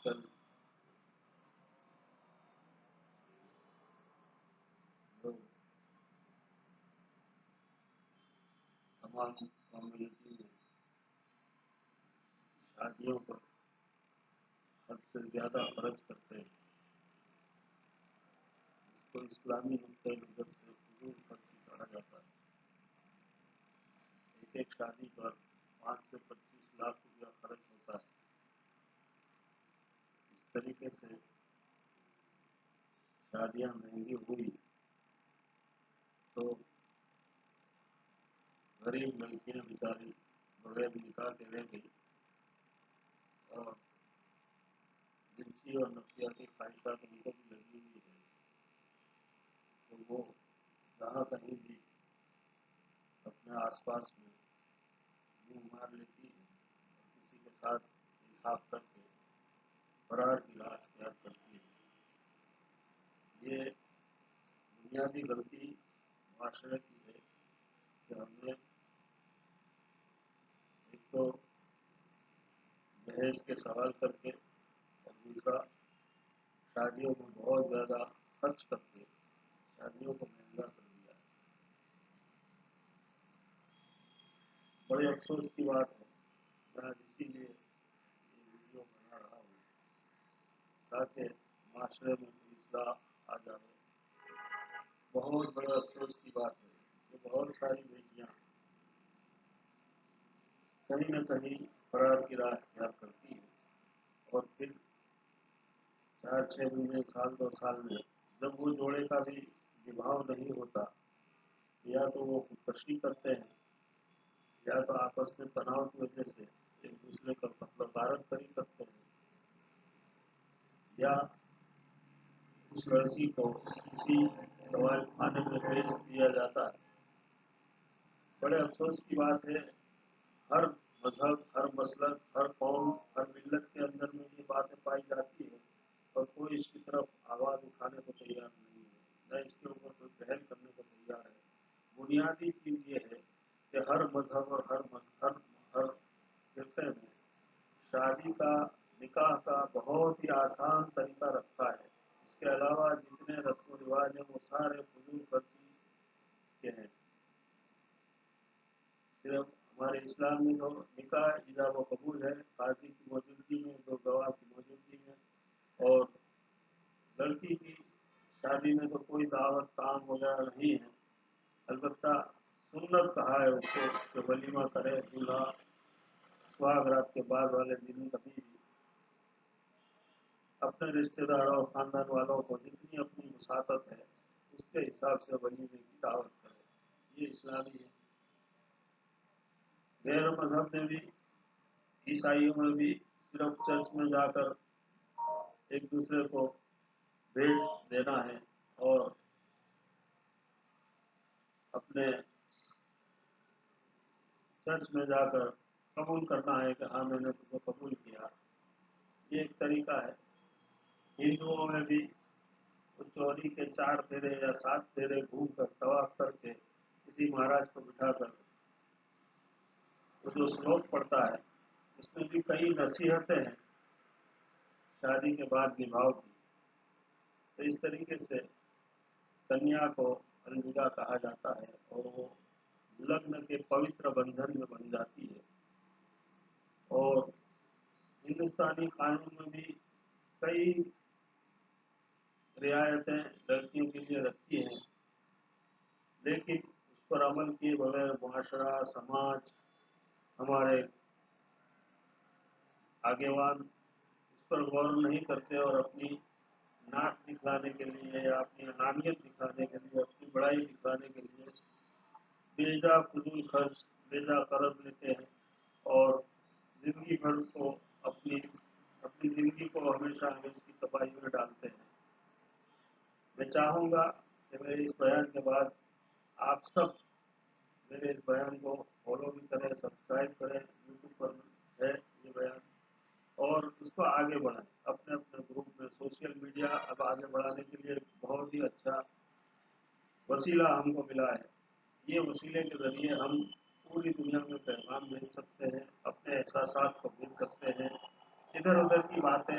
کل لوگ تمام کمیونٹی میں شادیوں پر حد سے زیادہ خرچ کرتے ہیں، جس کو اسلامی نقطۂ نظر سے فضول خرچی کہا جاتا ہے۔ ایک شادی پر 5 سے 25 لاکھ روپیہ خرچ ہوتا ہے۔ اس طریقے سے شادیاں مہنگی ہوئی تو غریب لڑکیاں بیچاری بغیر نکاح کے رہ گئی اور جنسی اور نفسیاتی خواہشات ان کو بھی لگی ہوئی ہے، تو وہ جہاں کہیں بھی اپنے آس پاس میں منہ مار لیتی ہے اور کسی کے ساتھ الحاق کر کے فرار کی راہ اختیار کرتی ہے۔ یہ بنیادی غلطی معاشرے کی ہے کہ ہم نے ایک تو جہیز کے سوال کر کے اور دوسرا شادیوں میں بہت زیادہ خرچ کر کے شادیوں کو مہنگا کر دیا ہے۔ بڑے افسوس کی بات ہے، میں آج اسی لیے یہ ویڈیو بنا رہا ہوں تاکہ معاشرے میں کوئی اصلاح آ جائے۔ بہت بڑے افسوس کی بات ہے کہ بہت ساری بیٹیاں کہیں نہ کہیں فرار کی راہ اختیار کرتی ہیں اور پھر 4-6 مہینے، سال 2 سال میں جب وہ جوڑے کا بھی نبھاؤ نہیں ہوتا، یا تو وہ خودکشی کرتے ہیں یا تو آپس میں تناؤ کی وجہ سے ایک دوسرے کا قتل و غارت کرتے ہیں، یا اس لڑکی کو کسی دوائی خانے میں بیچ دیا جاتا ہے۔ بڑے افسوس کی بات ہے، ہر مذہب، ہر مسلک، ہر قوم، ہر ملت کے اندر میں یہ باتیں پائی جاتی ہے اور کوئی اس کی طرف آواز اٹھانے کو تیار نہیں ہے، نہ اس کے اوپر کوئی پہل کرنے کو تیار ہے۔ بنیادی چیز یہ ہے کہ ہر مذہب اور ہر فرقے میں شادی کا، نکاح کا بہت ہی آسان طریقہ رکھا ہے۔ اس کے علاوہ جتنے رسم و رواج ہیں وہ سارے فضول خرچی کے ہیں۔ صرف ہمارے اسلام میں تو نکاح ایجاب و قبول ہے، قاضی کی موجودگی میں، 2 گواہ کی موجودگی میں، اور لڑکی کی شادی میں تو کوئی دعوت کام وغیرہ نہیں ہے۔ البتہ سنت کہا ہے اس کو کہ ولیمہ کرے دولہا سہاگ رات کے بعد والے دن کبھی بھی اپنے رشتے داروں اور خاندان والوں کو جتنی اپنی وساطت ہے اس کے حساب سے ولیمے کی دعوت کرے، یہ اسلامی ہے۔ غیر مذہب میں بھی، عیسائیوں میں بھی صرف چرچ میں جا کر ایک دوسرے کو بھیٹ دینا ہے اور اپنے چرچ میں جا کر قبول کرنا ہے کہ ہاں میں نے تم کو قبول کیا، یہ ایک طریقہ ہے۔ ہندوؤں میں بھی وہ چوری کے 4 پھیرے یا 7 پھیرے گھوم کر طواف کر کے کسی مہاراج کو بٹھا کر وہ جو سلوک پڑتا ہے اس میں بھی کئی نصیحتیں ہیں شادی کے بعد نبھاؤ کی۔ تو اس طریقے سے کنیا کو الوداع کہا جاتا ہے اور وہ لگن کے پوتر بندھن میں بن جاتی ہے۔ اور ہندوستانی قانون میں بھی کئی رعایتیں لڑکیوں کے لیے رکھی ہیں، لیکن اس پر عمل کیے بغیر معاشرہ، سماج، ہمارے آگیوان اس پر غور نہیں کرتے اور اپنی ناک دکھلانے کے لیے یا اپنی انانیت دکھانے کے لیے، اپنی بڑائی دکھانے کے لیے بیجا فضول خرچ، بیجا قرض لیتے ہیں اور زندگی بھر کو اپنی زندگی کو ہمیشہ اس کی تباہی میں ڈالتے ہیں۔ میں چاہوں گا کہ میرے اس بیان کے بعد آپ سب میرے اس بیان کو فالو بھی کریں، سبسکرائب کریں، یوٹیوب پر ہے یہ بیان، اور اس کو آگے بڑھائیں اپنے اپنے گروپ میں۔ سوشل میڈیا اب آگے بڑھانے کے لیے بہت ہی اچھا وسیلہ ہم کو ملا ہے۔ یہ وسیلے کے ذریعے ہم پوری دنیا میں پیغام بھیج سکتے ہیں، اپنے احساسات کو بھیج سکتے ہیں، ادھر ادھر کی باتیں